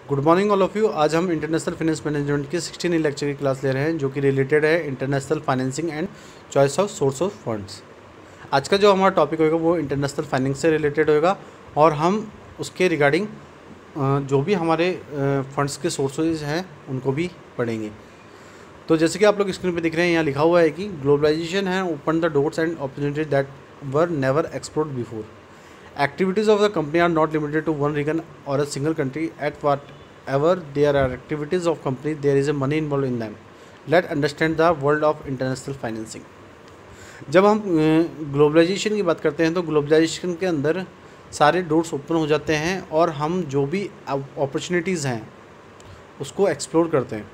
Good morning all of you. आज हम international finance management की 16 लेक्चर की क्लास ले रहे हैं जो कि रिलेटेड है international financing and choice of source of funds. आज का जो हमारा टॉपिक होगा वो इंटरनेशनल फाइनेंस से रिलेटेड होगा और हम उसके रिगार्डिंग जो भी हमारे फंड्स के सोर्सेज हैं उनको भी पढ़ेंगे। तो जैसे कि आप लोग स्क्रीन पे दिख रहे हैं, यहाँ लिखा हुआ है कि ग्लोबलाइजेशन है open the doors and opportunities that were never explored before. Activities of the company are not limited to one region or a single country. At whatever there are activities of companies, there is a money involved in them. Let's understand the world of international financing. जब हम globalisation की बात करते हैं तो globalisation के अंदर सारे डोर्स ओपन हो जाते हैं और हम जो भी अपॉर्चुनिटीज़ हैं उसको एक्सप्लोर करते हैं।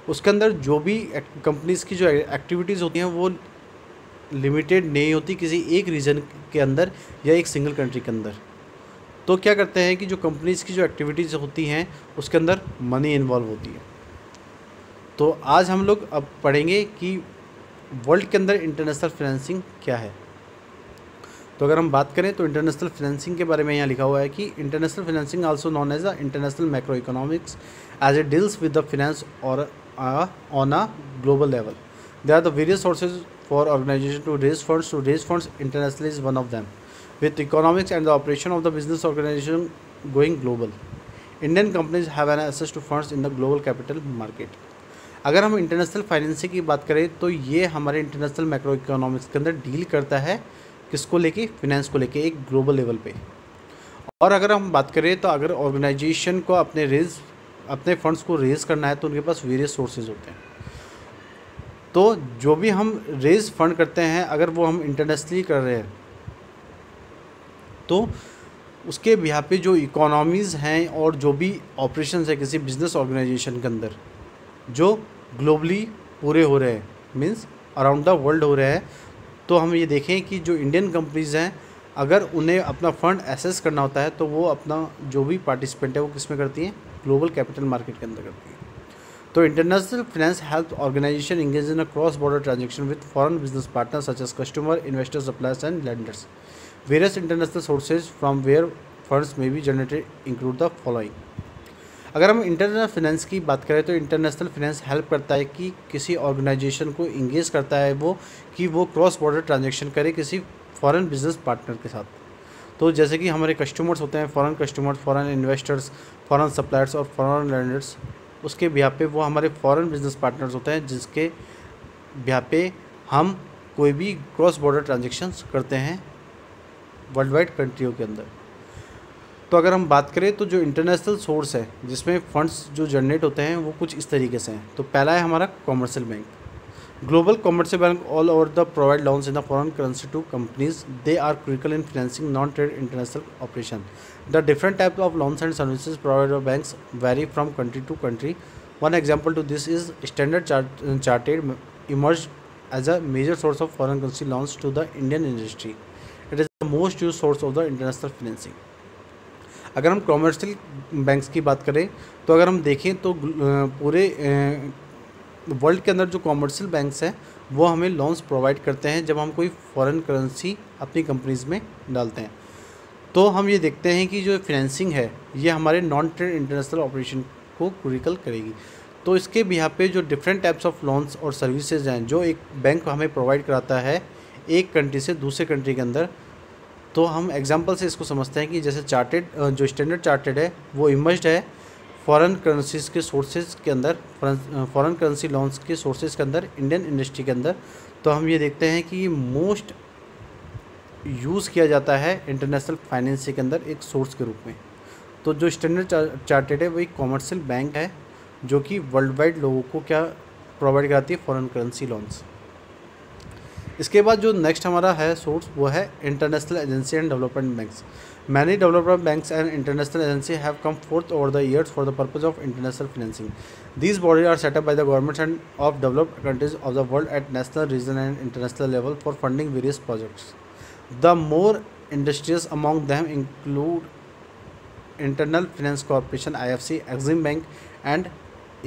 उसके अंदर जो भी कंपनीज़ की जो एक्टिविटीज़ होती हैं वो लिमिटेड नहीं होती किसी एक रीजन के अंदर या एक सिंगल कंट्री के अंदर। तो क्या करते हैं कि जो कंपनीज़ की जो एक्टिविटीज़ होती हैं उसके अंदर मनी इन्वॉल्व होती है। तो आज हम लोग अब पढ़ेंगे कि वर्ल्ड के अंदर इंटरनेशनल फाइनेंसिंग क्या है। तो अगर हम बात करें तो इंटरनेशनल फाइनेंसिंग के बारे में यहाँ लिखा हुआ है कि international financing also known as a international macroeconomics as it deals with the finance और on a global level. There are the various sources for organization to raise funds. To raise funds internationally is one of them. With economics and the operation of the business organization going global, Indian companies have an access to funds in the global capital market. अगर हम international financing की बात करें तो ये हमारे international macro economics के अंदर डील करता है किसको लेके, फिनेंस को लेके एक ग्लोबल लेवल पे। और अगर हम बात करें तो अगर ऑर्गेनाइजेशन को अपने फंड्स को रेज करना है तो उनके पास वेरियस सोर्सेज होते हैं। तो जो भी हम रेज फंड करते हैं अगर वो हम इंटरनेशनली कर रहे हैं तो उसके बिहार पे जो इकोनॉमीज़ हैं और जो भी ऑपरेशंस है किसी बिजनेस ऑर्गेनाइजेशन के अंदर जो ग्लोबली पूरे हो रहे हैं, मींस अराउंड द वर्ल्ड हो रहे हैं, तो हम ये देखें कि जो इंडियन कंपनीज़ हैं अगर उन्हें अपना फ़ंड एसेस करना होता है तो वो अपना जो भी पार्टिसिपेंट है वो किस में करती हैं, ग्लोबल कैपिटल मार्केट के अंदर करती है। तो international finance help organisation engage in a cross border transaction with foreign business partners such as customer, investors, suppliers and lenders. Various international sources from where funds may be generated include the following. अगर हम international finance की बात करें तो international finance help करता है कि किसी ऑर्गेनाइजेशन को इंगेज करता है वो कि वो क्रॉस बॉर्डर ट्रांजेक्शन करे किसी फॉरेन बिजनेस पार्टनर के साथ। तो जैसे कि हमारे कस्टमर्स होते हैं, foreign customers, foreign investors, foreign suppliers और फॉरेन लेंडर्स, उसके बिहार पे वो हमारे फॉरेन बिजनेस पार्टनर्स होते हैं जिसके बिहार पे हम कोई भी क्रॉस बॉर्डर ट्रांजेक्शन्स करते हैं वर्ल्ड वाइड कंट्रियों के अंदर। तो अगर हम बात करें तो जो इंटरनेशनल सोर्स है जिसमें फंड्स जो जनरेट होते हैं वो कुछ इस तरीके से हैं। तो पहला है हमारा commercial bank. Global commercial bank all over the provide loans in the foreign currency to companies. They are critical in financing non trade international operation. The different types of loans and services provided by banks vary from country to country. One example to this is Standard Chartered emerged as a major source of foreign currency loans to the Indian industry. It is the most used source of the international financing. अगर हम commercial banks की बात करें तो अगर हम देखें तो पूरे वर्ल्ड के अंदर जो कॉमर्शियल बैंक्स हैं वो हमें लोन्स प्रोवाइड करते हैं जब हम कोई फॉरेन करेंसी अपनी कंपनीज़ में डालते हैं। तो हम ये देखते हैं कि जो फाइनेंसिंग है ये हमारे नॉन ट्रेड इंटरनेशनल ऑपरेशन को क्रिटिकल करेगी। तो इसके बिहार पे जो डिफरेंट टाइप्स ऑफ लोन्स और सर्विसेज हैं जो एक बैंक हमें प्रोवाइड कराता है एक कंट्री से दूसरे कंट्री के अंदर, तो हम एग्जांपल से इसको समझते हैं कि जैसे जो स्टैंडर्ड चार्टेड है वो इमर्ज्ड है फॉरेन करेंसीज के सोर्सेज के अंदर, फॉरेन करेंसी लोन्स के सोर्सेज के अंदर इंडियन इंडस्ट्री के अंदर। तो हम ये देखते हैं कि ये मोस्ट यूज़ किया जाता है इंटरनेशनल फाइनेंस के अंदर एक सोर्स के रूप में। तो जो स्टैंडर्ड चार्टेड है वो एक कॉमर्शियल बैंक है जो कि वर्ल्ड वाइड लोगों को क्या प्रोवाइड कराती है, फॉरेन करेंसी लोन्स। इसके बाद जो नेक्स्ट हमारा है सोर्स वो है international agency and development banks. Many development banks and international agency have come forth over the years for the purpose of international financing. These bodies are set up by the governments and of developed countries of the world at national, regional and international level for funding various projects. The more industrious among them include Internal Finance Corporation (IFC), Exim Bank and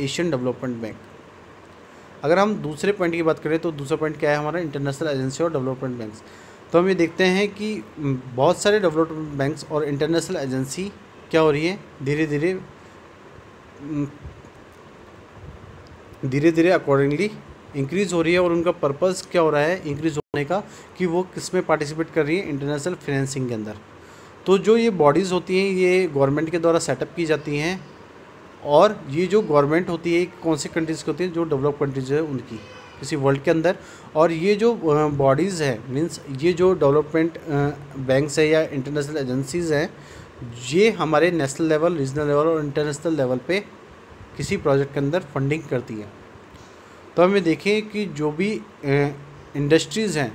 Asian Development Bank। अगर हम दूसरे point की बात करें तो दूसरा point क्या है हमारा, इंटरनेशनल एजेंसी और डेवलपमेंट बैंक्स। तो हम ये देखते हैं कि बहुत सारे डेवलपमेंट बैंक्स और इंटरनेशनल एजेंसी क्या हो रही है, धीरे धीरे धीरे धीरे अकॉर्डिंगली इंक्रीज़ हो रही है। और उनका पर्पस क्या हो रहा है इंक्रीज़ होने का, कि वो किस में पार्टिसिपेट कर रही है, इंटरनेशनल फाइनेंसिंग के अंदर। तो जो ये बॉडीज़ होती हैं ये गवर्नमेंट के द्वारा सेटअप की जाती हैं, और ये जो गवर्नमेंट होती है कौन सी कंट्रीज़ की होती है, जो डेवलप कंट्रीज़ है उनकी, किसी वर्ल्ड के अंदर। और ये जो बॉडीज़ है मीन्स ये जो डेवलपमेंट बैंक्स है या इंटरनेशनल एजेंसीज़ हैं, ये हमारे नेशनल लेवल, रीजनल लेवल और इंटरनेशनल लेवल पे किसी प्रोजेक्ट के अंदर फंडिंग करती है। तो हमें देखें कि जो भी इंडस्ट्रीज़ हैं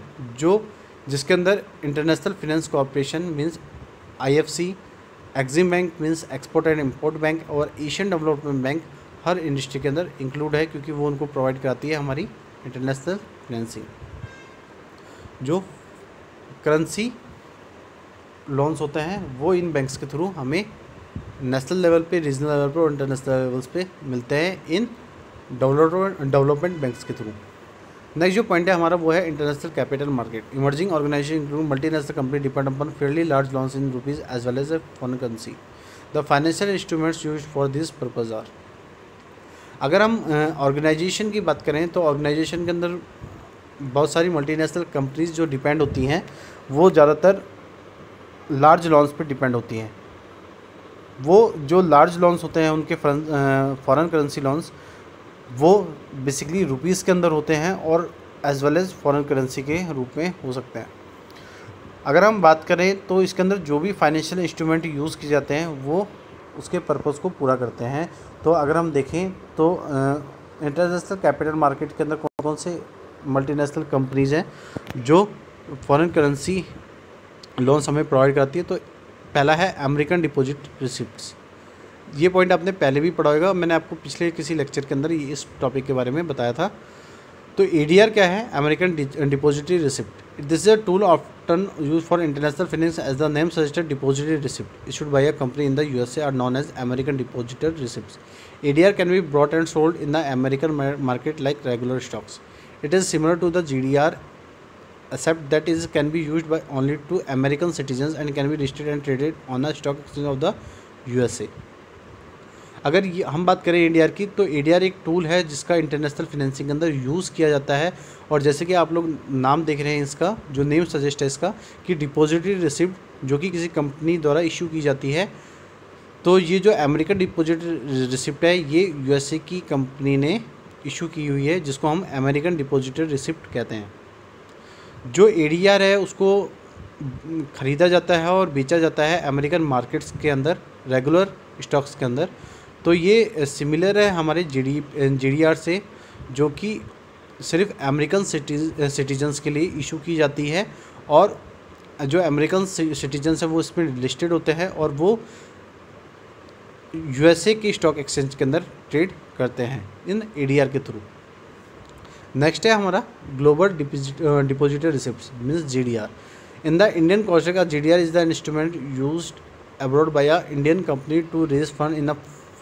जिसके अंदर international finance corporation means IFC, Exim bank means export and import bank, और एशियन डेवलपमेंट बैंक हर इंडस्ट्री के अंदर इंक्लूड है, क्योंकि वो उनको प्रोवाइड कराती है हमारी इंटरनेशनल फाइनेंसिंग। जो करेंसी लोन्स होते हैं वो इन बैंक्स के थ्रू हमें नेशनल लेवल पे, रीजनल लेवल पे और इंटरनेशनल लेवल्स पे मिलते हैं इन डेवलपमेंट बैंक्स के थ्रू। नेक्स्ट जो पॉइंट है हमारा वो है international capital market. Emerging organisation include multinational company depend upon fairly large loans in rupees as well as a foreign currency. The financial instruments used for this purpose are. अगर हम organisation की बात करें तो ऑर्गेनाइजेशन के अंदर बहुत सारी मल्टीनेशनल कंपनीज जो डिपेंड होती हैं वो ज़्यादातर लार्ज लॉन्स पे डिपेंड होती हैं। वो जो लार्ज लॉन्स होते हैं उनके फॉरेन करेंसी लॉन्स वो बेसिकली रुपीज़ के अंदर होते हैं और as well as foreign currency के रूप में हो सकते हैं। अगर हम बात करें तो इसके अंदर जो भी फाइनेंशियल इंस्ट्रूमेंट यूज़ किए जाते हैं वो उसके पर्पज़ को पूरा करते हैं। तो अगर हम देखें तो इंटरनेशनल कैपिटल मार्केट के अंदर कौन कौन से मल्टीनेशनल कंपनीज़ हैं जो फॉरेन करेंसी लोन्स हमें प्रोवाइड करती है। तो पहला है अमेरिकन डिपॉजिट रिसिप्ट्स। ये पॉइंट आपने पहले भी पढ़ा होगा, मैंने आपको पिछले किसी लेक्चर के अंदर इस टॉपिक के बारे में बताया था। तो ADR क्या है, American depository receipt. This is a tool often use for international finance as the name suggested. Depository receipt issued by a company in the USA are known as American depositor receipts. ADR can be brought and sold in the American market like regular stocks. It is similar to the GDR except that is can be used by only to American citizens and can be listed and traded on a stock exchange of the USA। अगर हम बात करें ADR की तो ADR एक tool है जिसका international financing के अंदर यूज़ किया जाता है। और जैसे कि आप लोग नाम देख रहे हैं इसका, जो नेम सजेस्ट है इसका कि डिपॉजिटरी रिसिप्ट जो कि किसी कंपनी द्वारा इशू की जाती है। तो ये जो अमेरिकन डिपॉजिटरी रिसिप्ट है ये USA की कंपनी ने इशू की हुई है, जिसको हम अमेरिकन डिपॉजिटरी रिसिप्ट कहते हैं। जो ADR है उसको ख़रीदा जाता है और बेचा जाता है अमेरिकन मार्केट्स के अंदर, रेगुलर स्टॉक्स के अंदर। तो ये सिमिलर है हमारे GDR से, जो कि सिर्फ अमेरिकन सिटीजन्स के लिए इशू की जाती है। और जो अमेरिकन सिटीजन्स हैं वो इसमें लिस्टेड होते हैं और वो USA की स्टॉक एक्सचेंज के अंदर ट्रेड करते हैं इन ADR के थ्रू। नेक्स्ट है हमारा global depository receipts means GDR। In the Indian context GDR is the instrument used abroad by a Indian company to raise fund in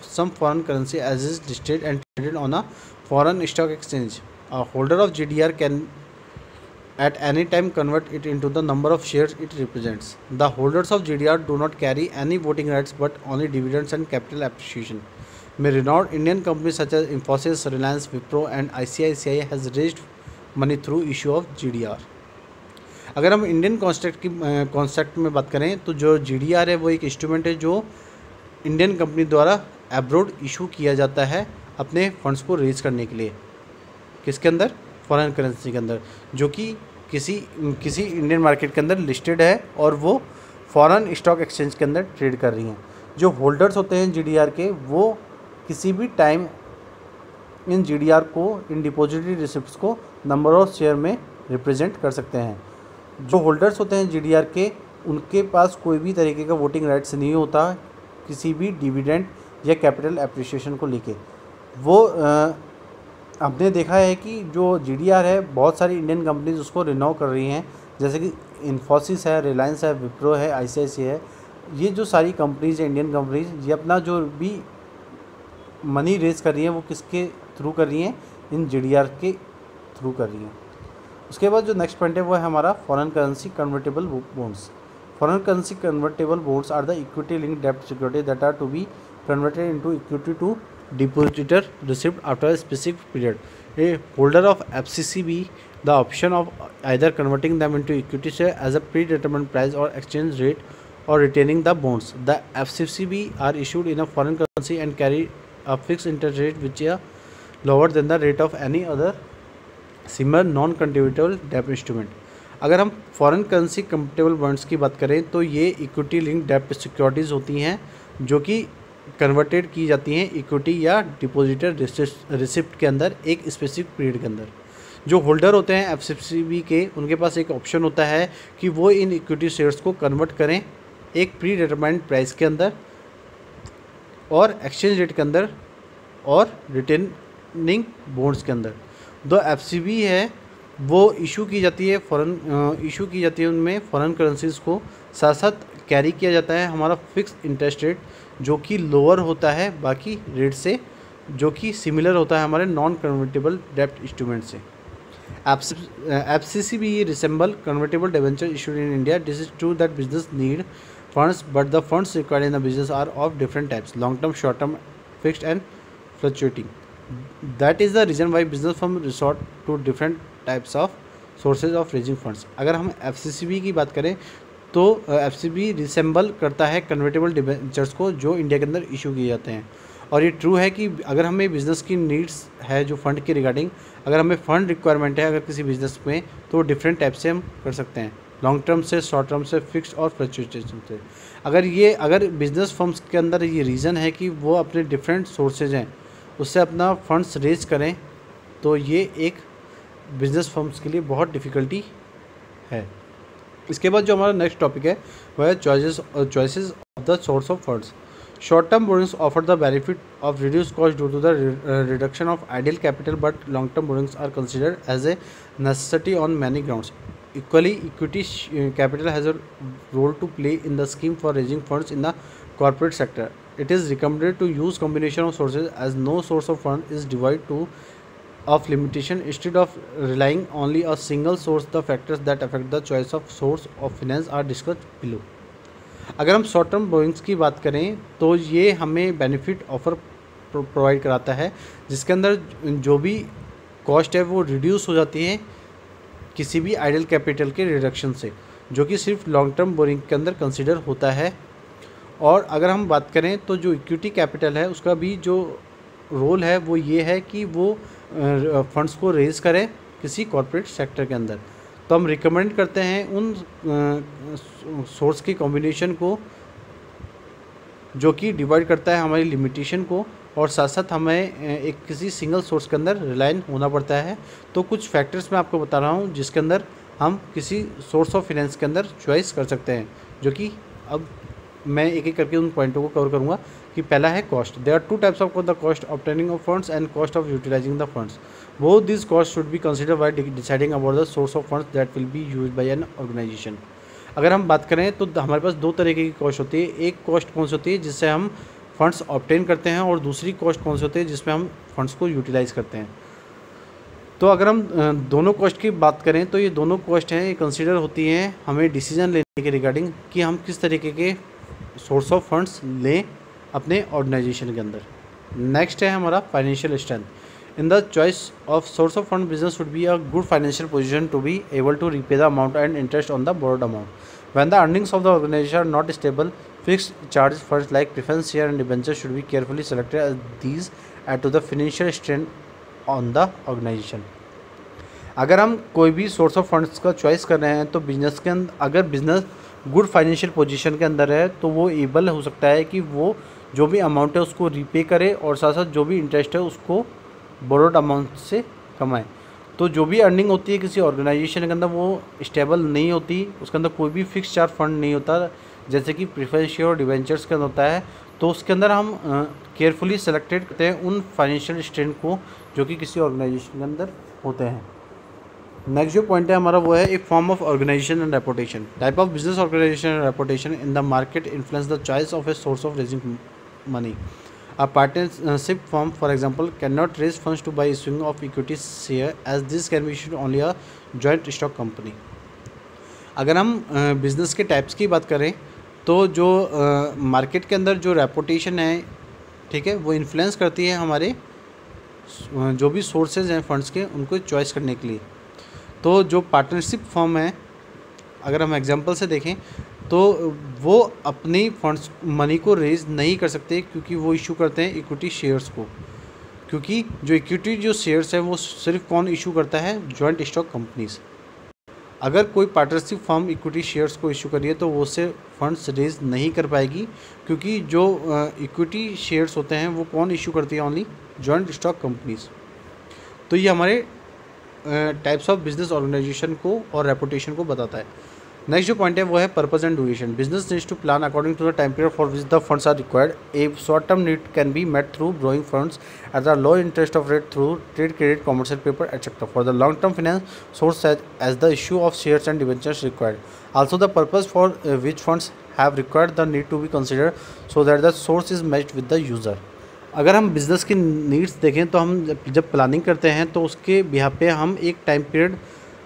some foreign currency as is listed and traded on a foreign stock exchange. A holder of GDR can at any time convert it into the number of shares it represents. The holders of GDR do not carry any voting rights but only dividends and capital appreciation. Renowned Indian companies such as Infosys, Reliance, Wipro and ICICI has raised money through issue of GDR. अगर हम Indian concept में बात करें तो जो GDR है वो एक इंस्ट्रूमेंट है जो इंडियन कंपनी द्वारा एब्रोड इशू किया जाता है अपने फंड्स को रेज करने के लिए। किसके अंदर, फॉरेन करेंसी के अंदर, जो कि किसी इंडियन मार्केट के अंदर लिस्टेड है और वो फॉरेन स्टॉक एक्सचेंज के अंदर ट्रेड कर रही हैं। जो होल्डर्स होते हैं GDR के वो किसी भी टाइम इन GDR को, इन डिपॉजिटरी रिसिप्ट्स को नंबर ऑफ शेयर में रिप्रेजेंट कर सकते हैं। जो होल्डर्स होते हैं GDR के उनके पास कोई भी तरीके का वोटिंग राइट्स नहीं होता किसी भी डिविडेंड या कैपिटल एप्रिसिएशन को लेके। वो हमने देखा है कि जो GDR है बहुत सारी इंडियन कंपनीज उसको रिन्यू कर रही हैं, जैसे कि इन्फोसिस है, रिलायंस है, विप्रो है, ICICI है। ये जो सारी कंपनीज है इंडियन कंपनीज, ये अपना जो भी मनी रेज कर रही हैं वो किसके थ्रू कर रही हैं, इन GDR के थ्रू कर रही हैं। उसके बाद जो नेक्स्ट पॉइंट है वो है हमारा foreign currency convertible bonds. Foreign currency convertible bonds are the equity linked डेब्ट security that are to be converted into equity to depositor received after a specific period. A holder of FCCB the option of either converting them into equity share as a predetermined price or exchange rate or retaining the bonds. The FCCB are issued in a foreign currency and carry a fixed interest rate which is lower than the rate of any other similar non contributable डेप्ट instrument. अगर हम foreign currency compatible bonds की बात करें तो ये equity link डेप्ट securities होती हैं जो कि कन्वर्टेड की जाती हैं इक्विटी या डिपॉजिटर रिसिप्ट के अंदर एक स्पेसिफिक पीरियड के अंदर. जो होल्डर होते हैं एफसीसीबी के, उनके पास एक ऑप्शन होता है कि वो इन इक्विटी शेयर्स को कन्वर्ट करें एक प्री डिटरमाइंड प्राइस के अंदर और एक्सचेंज रेट के अंदर और रिटेनिंग बॉन्ड्स के अंदर. दो एफसीबी है वो इशू की जाती है उनमें फॉरेन करेंसीज़ को, साथ साथ कैरी किया जाता है हमारा फिक्स इंटरेस्ट रेट जो कि लोअर होता है बाकी रेट से, जो कि सिमिलर होता है हमारे नॉन कन्वर्टेबल डेब्ट इंस्ट्रूमेंट से. FCCB resemble convertible debenture issued in India. This is true that business need funds, but the funds required in the business are of different types: long-term, short-term, fixed, and fluctuating. That is the reason why business firms resort to different types of sources of raising funds. अगर हम FCCB की बात करें तो FCCB resemble करता है convertible debentures को जो इंडिया के अंदर इशू किए जाते हैं. और ये ट्रू है कि अगर हमें बिज़नेस की नीड्स है जो फंड के रिगार्डिंग, अगर हमें फ़ंड रिक्वायरमेंट है अगर किसी बिज़नेस में, तो डिफरेंट टाइप से हम कर सकते हैं, लॉन्ग टर्म से, शॉर्ट टर्म से, फिक्स्ड और फ्लक्चुएशन से. अगर बिज़नेस फर्म्स के अंदर ये रीज़न है कि वो अपने डिफरेंट सोर्सेज हैं उससे अपना फंड्स रेज करें, तो ये एक बिज़नेस फर्म्स के लिए बहुत डिफ़िकल्टी है. इसके बाद जो हमारा नेक्स्ट टॉपिक है वह है choices of the source of funds. Short-term borrowings offer the benefit of reduced cost due to the reduction of idle capital, but long-term borrowings are considered as a necessity on many grounds. Equally, equity capital has a role to play in the scheme for raising funds in the corporate sector. It is recommended to use combination of sources as no source of fund is devoid of limitation. Instead of relying only on a single source, the factors that affect the choice of source of finance are discussed below. अगर हम short term borrowings की बात करें तो ये हमें benefit offer provide कराता है जिसके अंदर जो भी कॉस्ट है वो रिड्यूस हो जाती है किसी भी आइडल कैपिटल के रिडक्शन से, जो कि सिर्फ लॉन्ग टर्म बोरिंग के अंदर कंसिडर होता है. और अगर हम बात करें तो जो इक्विटी कैपिटल है उसका भी जो रोल है वो ये है कि वो फंड्स को रेज़ करें किसी कॉर्पोरेट सेक्टर के अंदर. तो हम रिकमेंड करते हैं उन सोर्स की कॉम्बिनेशन को जो कि डिवाइड करता है हमारी लिमिटेशन को, और साथ साथ हमें एक किसी सिंगल सोर्स के अंदर रिलायन होना पड़ता है. तो कुछ फैक्टर्स मैं आपको बता रहा हूँ जिसके अंदर हम किसी सोर्स ऑफ फाइनेंस के अंदर चॉइस कर सकते हैं, जो कि अब मैं एक एक करके उन पॉइंटों को कवर करूँगा. कि पहला है cost. There are two types of the cost obtaining of funds and cost of utilising the funds. Both this cost should be consider by deciding about the source of funds that will be use by an organisation. अगर हम बात करें तो हमारे पास दो तरीके की cost होती है. एक कॉस्ट कौन सी होती है जिससे हम फंड्स ऑब्टेन करते हैं, और दूसरी कॉस्ट कौन सी होती है जिसमें हम फंड्स को यूटिलाइज करते हैं. तो अगर हम दोनों कॉस्ट की बात करें तो ये दोनों कॉस्ट हैं, ये कंसिडर होती हैं हमें डिसीजन लेने के रिगार्डिंग कि हम किस तरीके के सोर्स ऑफ फंड्स लें अपने ऑर्गेनाइजेशन के अंदर. नेक्स्ट है हमारा financial strength. In the choice of source of fund, business should be a good financial position to be able to repay the amount and interest on the borrowed amount. When the earnings of the organization are not stable, fixed charge funds like preference share and debentures should be carefully selected as these add to the financial strain on the organization. अगर हम कोई भी source of funds का choice कर रहे हैं तो business के अंदर अगर बिजनेस गुड फाइनेंशियल पोजीशन के अंदर है तो वो एबल हो सकता है कि वो जो भी अमाउंट है उसको रीपे करे और साथ साथ जो भी इंटरेस्ट है उसको बोरोड अमाउंट से कमाए. तो जो भी अर्निंग होती है किसी ऑर्गेनाइजेशन के अंदर वो स्टेबल नहीं होती, उसके अंदर कोई भी फिक्स चार्ज फंड नहीं होता जैसे कि प्रेफरेंस शेयर और डिवेंचर्स के अंदर होता है. तो उसके अंदर हम केयरफुली सेलेक्टेड करते हैं उन फाइनेंशियल स्ट्रेंथ को जो कि किसी ऑर्गेनाइजेशन के अंदर होते हैं. नेक्स्ट जो पॉइंट है हमारा वो है एक form of organisation and reputation. Type of business organisation and reputation in the market influence the choice of a source of raising money. A partnership firm, for example, cannot raise funds to buy issuing of equity share as this can be issued only a joint stock company. अगर हम business के types की बात करें तो जो market के अंदर जो रेपुटेशन है, ठीक है, वो इन्फ्लुएंस करती है हमारे जो भी सोर्सेज हैं फंड्स के, उनको चॉइस करने के लिए। तो जो पार्टनरशिप फर्म है, अगर हम एग्जांपल से देखें तो वो अपनी फंड्स मनी को रेज नहीं कर सकते, क्योंकि वो इशू करते हैं इक्विटी शेयर्स को। क्योंकि जो इक्विटी जो शेयर्स है वो सिर्फ कौन इशू करता है, जॉइंट स्टॉक कंपनीज। अगर कोई पार्टनरशिप फर्म इक्विटी शेयर्स को इशू करिए तो वो उससे फंड्स रेज नहीं कर पाएगी, क्योंकि जो इक्विटी शेयर्स होते हैं वो कौन इशू करती है, ओनली जॉइंट स्टॉक कंपनीज। तो ये हमारे टाइप्स ऑफ बिजनेस ऑर्गेनाइजेशन को और रेपुटेशन को बताता है। नेक्स्ट जो पॉइंट है वो है purpose and duration. Business needs to plan according to the time period for which the funds are required. A short term need can be met through borrowing funds at the low interest of rate through trade credit, commercial paper, etc. For the long term finance source as the issue of shares and debentures required. Also the purpose for which funds have required the need to be considered so that the source is matched with the user. अगर हम business की needs देखें तो हम जब planning करते हैं तो उसके बिहाफ पे हम एक टाइम पीरियड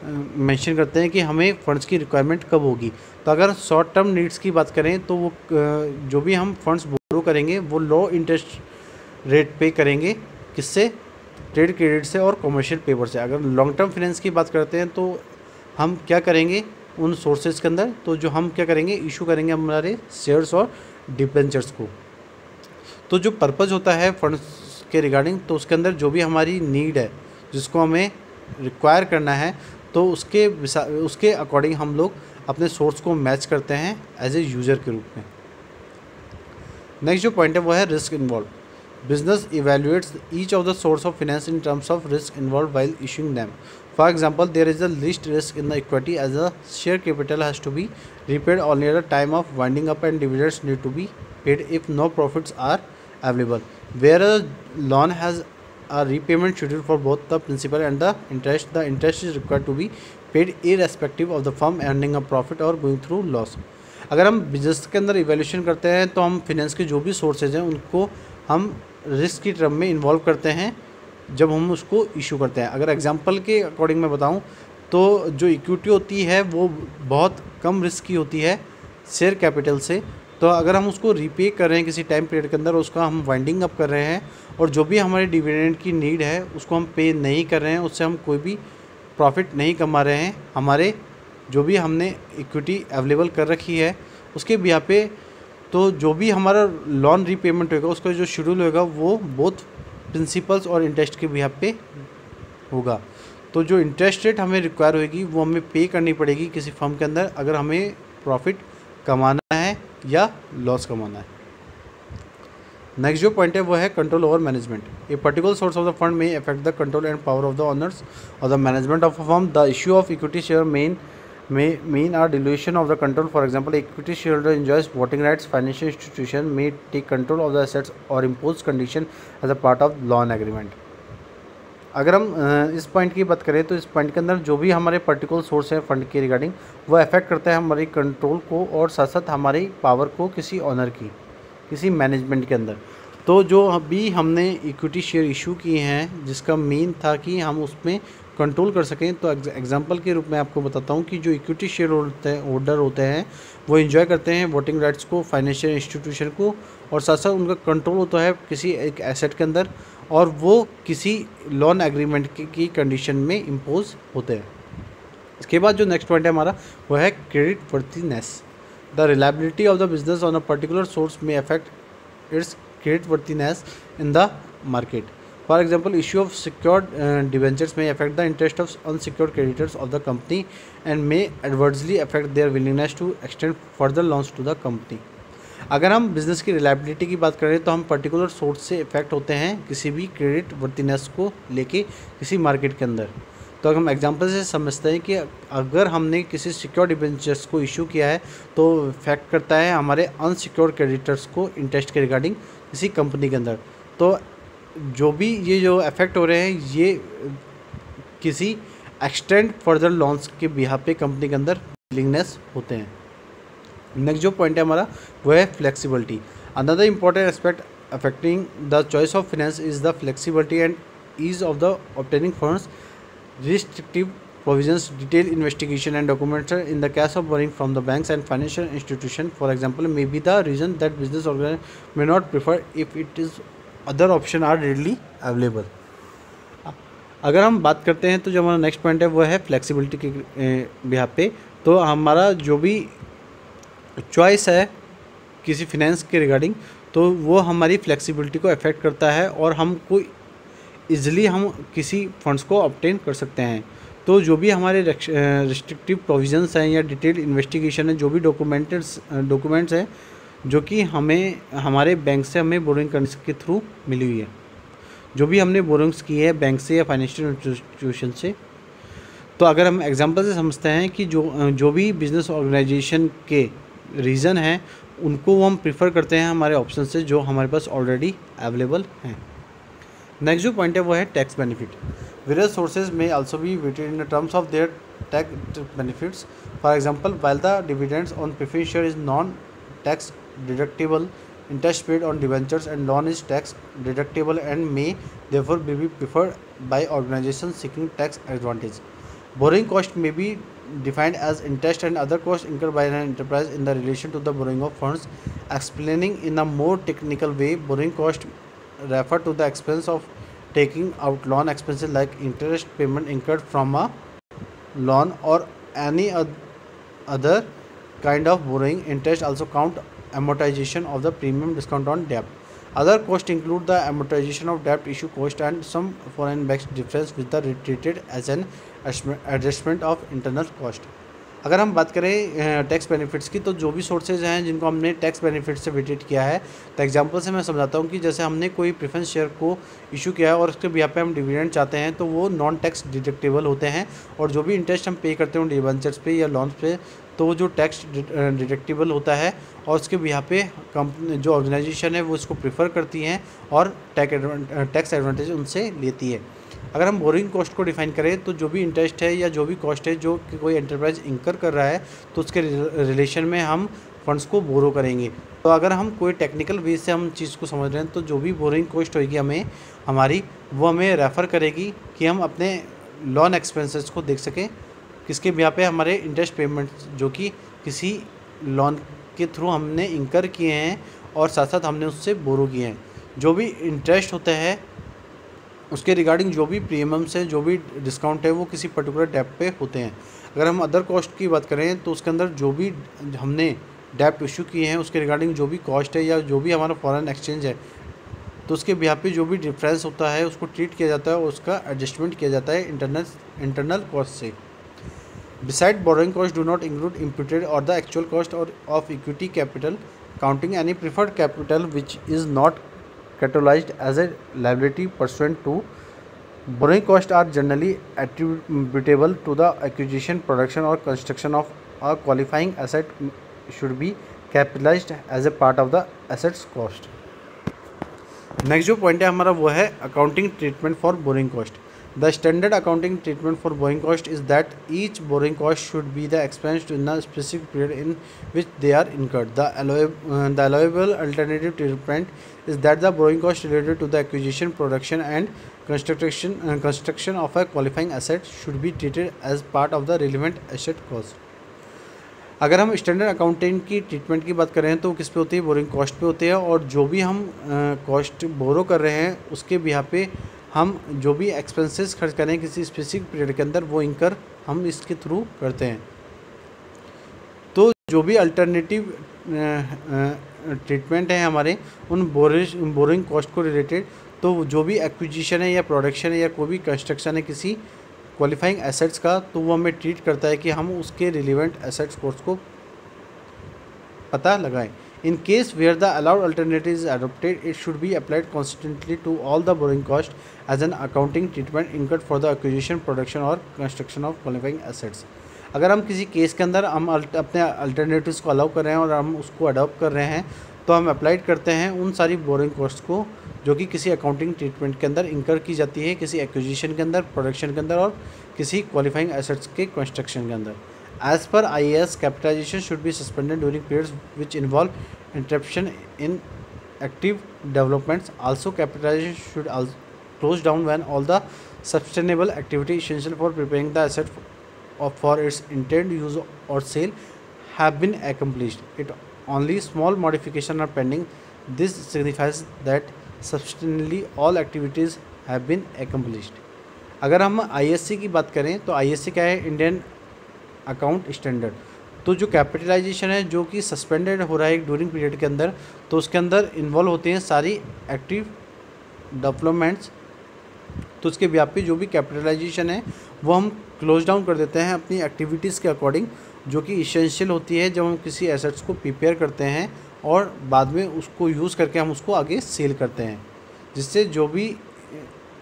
मेंशन करते हैं कि हमें फ़ंड्स की रिक्वायरमेंट कब होगी। तो अगर शॉर्ट टर्म नीड्स की बात करें तो वो जो भी हम फंड्स बोरो करेंगे वो लो इंटरेस्ट रेट पे करेंगे, किससे, ट्रेड क्रेडिट से और कमर्शियल पेपर से। अगर लॉन्ग टर्म फाइनेंस की बात करते हैं तो हम क्या करेंगे उन सोर्सेज के अंदर, तो जो हम क्या करेंगे, इशू करेंगे हमारे शेयर्स और डिबेंचर्स को। तो जो पर्पज़ होता है फंड्स के रिगार्डिंग, तो उसके अंदर जो भी हमारी नीड है जिसको हमें रिक्वायर करना है, तो उसके अकॉर्डिंग हम लोग अपने सोर्स को मैच करते हैं एज ए यूज़र के रूप में। नेक्स्ट जो पॉइंट है वो है risk involve. Business evaluates each of the source of finance in terms of risk involve while issuing them. For example, there is the least risk in the equity as the share capital has to be repaid only at the time of winding up and dividends need to be paid if no profits are available. Whereas loan has a repayment schedule for both the principal and the interest is required to be paid irrespective of the firm earning a profit or going through loss. अगर हम business के अंदर evaluation करते हैं तो हम finance के जो भी सोर्सेज हैं उनको हम रिस्क की टर्म में इन्वॉल्व करते हैं जब हम उसको इशू करते हैं। अगर एग्जांपल के अकॉर्डिंग मैं बताऊं तो जो इक्विटी होती है वो बहुत कम रिस्क की होती है शेयर कैपिटल से। तो अगर हम उसको रीपे कर रहे हैं किसी टाइम पीरियड के अंदर, उसका हम वाइंडिंग अप कर रहे हैं और जो भी हमारे डिविडेंड की नीड है उसको हम पे नहीं कर रहे हैं, उससे हम कोई भी प्रॉफिट नहीं कमा रहे हैं, हमारे जो भी हमने इक्विटी अवेलेबल कर रखी है उसके बिहा पे, तो जो भी हमारा लोन रीपेमेंट होगा उसका जो शेड्यूल होगा वो बोथ प्रिंसिपल्स और इंटरेस्ट के बिहा पे होगा। तो जो इंटरेस्ट रेट हमें रिक्वायर होगी वो हमें पे करनी पड़ेगी किसी फर्म के अंदर, अगर हमें प्रॉफिट कमाना है या लॉस कमाना है। नेक्स्ट जो पॉइंट है वो है control over management. A particular source of the fund may affect the control and power of the owners और the management of a firm. The issue of equity share mean a dilution of the control. For example, equity shareholder enjoys voting rights. Financial institution may take control of the assets or impose condition as a part of loan agreement. अगर हम इस point की बात करें तो इस point के अंदर जो भी हमारे पर्टिकुलर सोर्स है फंड के रिगार्डिंग वो अफेक्ट करता है हमारी कंट्रोल को और साथ साथ हमारी पावर को किसी ऑनर की, किसी मैनेजमेंट के अंदर। तो जो अभी हमने इक्विटी शेयर इशू किए हैं जिसका मेन था कि हम उसमें कंट्रोल कर सकें, तो एग्जांपल के रूप में आपको बताता हूँ कि जो इक्विटी शेयर होल्डर होते हैं वो एंजॉय करते हैं वोटिंग राइट्स को, फाइनेंशियल इंस्टीट्यूशन को, और साथ साथ उनका कंट्रोल होता है किसी एक एसेट के अंदर और वो किसी लोन एग्रीमेंट की कंडीशन में इम्पोज होते हैं। इसके बाद जो नेक्स्ट पॉइंट है हमारा वो है creditworthiness. The reliability of the business on a particular source may affect its creditworthiness in the market. For example, issue of secured debentures may affect the interest of unsecured creditors of the company and may adversely affect their willingness to extend further loans to the company. अगर हम business की reliability की बात करें तो हम particular source से effect होते हैं किसी भी क्रेडिट वर्थिनेस को लेके किसी मार्केट के अंदर। तो अगर हम एग्जांपल से समझते हैं कि अगर हमने किसी सिक्योर्ड डिबेंचर्स को इशू किया है तो इफेक्ट करता है हमारे अनसिक्योर्ड क्रेडिटर्स को इंटरेस्ट के रिगार्डिंग किसी कंपनी के अंदर। तो जो भी ये जो इफेक्ट हो रहे हैं ये किसी एक्सटेंड फर्दर लॉन्स के बिहाफ पे कंपनी के अंदर विलिंगनेस होते हैं। नेक्स्ट जो पॉइंट है हमारा वो है flexibility. Another important aspect affecting the choice of finance is the flexibility and ease of the obtaining funds. Restrictive provisions, detailed investigation and documentation in the case of borrowing from the banks and financial institution, for example, may be the reason that business organization may not prefer if it is other option are readily available. अगर हम बात करते हैं तो जो हमारा next point है वो है फ्लेक्सिबिलिटी के बिहाफ पे। तो हमारा जो भी चॉइस है किसी फिनेंस के रिगार्डिंग, तो वो हमारी फ्लेक्सिबिलिटी को अफेक्ट करता है और हमको ईज़िली हम किसी फंड्स को ऑब्टेन कर सकते हैं। तो जो भी हमारे रिस्ट्रिक्टिव प्रोविजंस हैं या डिटेल्ड इन्वेस्टिगेशन है, जो भी डॉक्यूमेंट्स हैं जो कि हमें हमारे बैंक से हमें बोरिंग करने के थ्रू मिली हुई है, जो भी हमने बोरिंग्स की है बैंक से या फाइनेंशियल इंस्टीट्यूशन से। तो अगर हम एग्जांपल से समझते हैं कि जो भी बिजनेस ऑर्गेनाइजेशन के रीज़न हैं उनको वो हम प्रीफर करते हैं हमारे ऑप्शन से जो हमारे पास ऑलरेडी अवेलेबल हैं। नेक्स्ट जो पॉइंट है वो है tax benefit. Various sources may also be weighted in terms of their tax benefits. For example, while the dividends on preference share is non tax deductible, interest paid on debentures and loan is tax deductible and may therefore be preferred by organizations seeking tax advantage. Borrowing cost may be defined as interest and other costs incurred by an enterprise in the relation to the borrowing of funds. Explaining in a more technical way, borrowing cost refer to the expense of taking out loan expenses like interest payment incurred from a loan or any other kind of borrowing. Interest also count amortization of the premium discount on debt. Other costs include the amortization of debt issue cost and some foreign banks difference which are treated as an adjustment of internal cost. अगर हम बात करें tax benefits की, तो जो भी sources हैं जिनको हमने टैक्स बेनिफिट से वेटेड किया है, तो एग्जांपल से मैं समझाता हूँ कि जैसे हमने कोई प्रेफरेंस शेयर को इशू किया है और उसके बिहाफ पे हम डिविडेंड चाहते हैं, तो वो नॉन टैक्स डिडक्टेबल होते हैं। और जो भी इंटरेस्ट हम पे करते हैं डिबेंचर्स पे या लोन्स पे, तो वो जो टैक्स डिडक्टेबल होता है और उसके बिहाफ पे कंपनी जो ऑर्गेनाइजेशन है वो इसको प्रेफर करती हैं और टैक्स एडवांटेज उनसे लेती है। अगर हम बोरिंग कॉस्ट को डिफाइन करें तो जो भी इंटरेस्ट है या जो भी कॉस्ट है जो कोई एंटरप्राइज इंकर कर रहा है, तो उसके रिलेशन में हम फंड्स को बोरो करेंगे। तो अगर हम कोई टेक्निकल वे से हम चीज़ को समझ रहे हैं, तो जो भी बोरिंग कॉस्ट होगी हमारी वो हमें रेफ़र करेगी कि हम अपने लोन एक्सपेंसेस को देख सकें किसके बिहाफ पे हमारे इंटरेस्ट पेमेंट जो कि किसी लोन के थ्रू हमने इंकर किए हैं और साथ साथ हमने उससे बोरो किए हैं। जो भी इंटरेस्ट होता है उसके रिगार्डिंग जो भी प्रीमियम्स है, जो भी डिस्काउंट है, वो किसी पर्टिकुलर डेप्ट पे होते हैं। अगर हम अदर कॉस्ट की बात करें तो उसके अंदर जो भी हमने डेप्ट इशू किए हैं उसके रिगार्डिंग जो भी कॉस्ट है या जो भी हमारा फॉरेन एक्सचेंज है, तो उसके बिहाफ पे जो भी डिफरेंस होता है उसको ट्रीट किया जाता है और उसका एडजस्टमेंट किया जाता है इंटरनल कॉस्ट से। Besides, borrowing costs do not include imputed or the actual cost of equity capital, counting any preferred capital which is not categorized as a liability pursuant to. Borrowing costs are generally attributable to the acquisition, production or construction of a qualifying asset should be capitalized as a part of the asset's cost. Next जो point है हमारा वो है accounting treatment for borrowing cost. The standard accounting treatment for borrowing cost is that each borrowing cost should be the expense in a specific period in which they are incurred. The allowable alternative treatment is that the borrowing cost related to the acquisition, production and construction of a qualifying asset should be treated as part of the relevant asset cost. अगर हम standard accounting की treatment की बात करें तो किस पे होती है, बोरिंग कॉस्ट पे होती है। और जो भी हम कॉस्ट बोरो कर रहे हैं उसके बिहाफ पे हम जो भी एक्सपेंसेस खर्च करें किसी स्पेसिफिक पीरियड के अंदर वो इंकर हम इसके थ्रू करते हैं। तो जो भी अल्टरनेटिव ट्रीटमेंट है हमारे उन बोरिंग कॉस्ट को रिलेटेड, तो जो भी एक्विजिशन है या प्रोडक्शन है या कोई भी कंस्ट्रक्शन है किसी क्वालिफाइंग एसेट्स का, तो वो हमें ट्रीट करता है कि हम उसके रिलेवेंट एसेट्स कोर्स को पता लगाएं। In case where the allowed alternative is adopted, it should be applied consistently to all the borrowing cost as an accounting treatment incurred for the acquisition, production और construction of qualifying assets. अगर हम किसी case के अंदर हम अपने alternatives को allow कर रहे हैं और हम उसको अडॉप्ट कर रहे हैं, तो हम अप्लाइड करते हैं उन सारी बोरिंग कॉस्ट को जो कि किसी अकाउंटिंग ट्रीटमेंट के अंदर इंकर की जाती है, किसी एक्विजिशन के अंदर, प्रोडक्शन के अंदर और किसी क्वालिफाइंग एसेट्स के कंस्ट्रक्शन के अंदर। As per IAS, capitalization should be suspended during periods which involve interruption in active developments. Also, capitalization should close down when all the sustainable activity essential for preparing the asset for its intended use or sale have been accomplished. It only small modifications are pending. This signifies that substantially all activities have been accomplished. अगर हम ISC की बात करें तो ISC क्या है, Indian account standard. तो जो कैपिटलाइजेशन है जो कि सस्पेंडेड हो रहा है ड्यूरिंग पीरियड के अंदर, तो उसके अंदर इन्वॉल्व होते हैं सारी एक्टिव डेवलपमेंट्स। तो उसके व्यापी जो भी कैपिटलाइजेशन है वो हम क्लोज डाउन कर देते हैं अपनी एक्टिविटीज़ के अकॉर्डिंग, जो कि इसेंशियल होती है जब हम किसी एसेट्स को प्रिपेयर करते हैं और बाद में उसको यूज़ करके हम उसको आगे सेल करते हैं, जिससे जो भी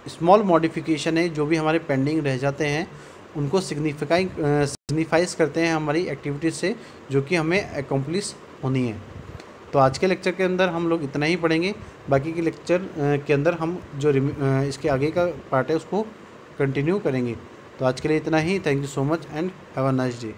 स्मॉल मॉडिफिकेशन है जो भी हमारे पेंडिंग रह जाते हैं उनको सिग्निफाइज करते हैं हमारी एक्टिविटीज़ से, जो कि हमें एकम्प्लिश होनी है। तो आज के लेक्चर के अंदर हम लोग इतना ही पढ़ेंगे, बाकी के लेक्चर के अंदर हम जो इसके आगे का पार्ट है उसको कंटिन्यू करेंगे। तो आज के लिए इतना ही। Thank you so much and have a nice day.